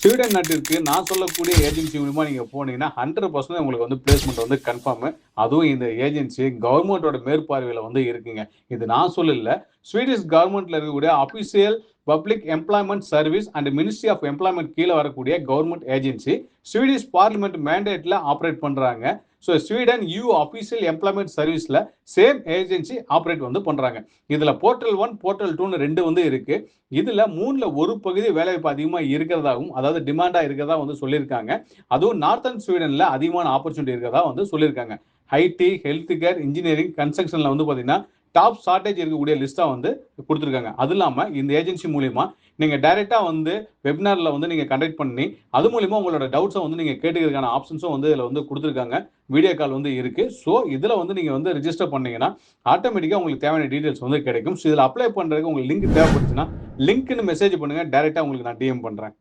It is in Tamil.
ஸ்வீடன் நாட்டிற்கு நான் சொல்லக்கூடிய ஏஜென்சி மூலியமா நீங்க போனீங்கன்னா 100% உங்களுக்கு வந்து பிளேஸ்மெண்ட் வந்து கன்ஃபார்ம். அதுவும் இந்த ஏஜென்சி கவர்மெண்டோட மேற்பார்வையில வந்து இருக்குங்க. இது நான் சொல்லல. ஸ்வீடிஷ் கவர்மெண்ட்ல இருக்கக்கூடிய official public employment service and ministry of employment கீழ வரக்கூடிய கவர்மெண்ட் ஏஜென்சி ஸ்வீடிஷ் பார்லிமெண்ட் மேண்டேட்ல ஆப்பரேட் பண்றாங்க. ஸோ ஸ்வீடன் அபிஷியல் எம்ப்ளாய்மென்ட் சர்வீஸ்ல சேம் ஏஜென்சி ஆப்பரேட் வந்து பண்றாங்க. இதுல போர்ட்டல் 1 போர்ட்டல் 2ன்னு 2 வந்து இருக்கு. இதுல 3ல ஒரு பகுதி வேலைவாய்ப்பு அதிகமா இருக்கிறதாகவும், அதாவது டிமாண்டா இருக்கிறதா வந்து சொல்லியிருக்காங்க. அதுவும் நார்த்தன் ஸ்வீடன்ல அதிகமான ஆப்பர்ச்சுனிட்டி இருக்கிறதா வந்து சொல்லியிருக்காங்க. ஐடி, ஹெல்த் கேர், இன்ஜினியரிங், கன்ஸ்ட்ரக்ஷன்ல வந்து பாத்தீங்கன்னா டாப் ஷார்டேஜ் இருக்கக்கூடிய லிஸ்டா வந்து கொடுத்துருக்காங்க. அது இல்லாம இந்த ஏஜென்சி மூலியமா நீங்க டைரக்டா வந்து வெபினார்ல வந்து நீங்க கண்டக்ட் பண்ணி அது மூலியமா உங்களோட டவுட்ஸை வந்து நீங்க கேட்டுக்கிறதுக்கான ஆப்ஷன்ஸும் வந்து இதுல வந்து கொடுத்துருக்காங்க. வீடியோ கால் வந்து இருக்கு. ஸோ இதுல வந்து நீங்க வந்து ரிஜிஸ்டர் பண்ணீங்கன்னா ஆட்டோமேட்டிக்கா உங்களுக்கு தேவையான டீடைல்ஸ் வந்து கிடைக்கும். ஸோ இதுல அப்ளை பண்றதுக்கு உங்களுக்கு லிங்க் தேவைப்பட்டுச்சுன்னா லிங்க்னு மெசேஜ் பண்ணுங்க. டைரக்டா உங்களுக்கு நான் டிஎம் பண்றேன்.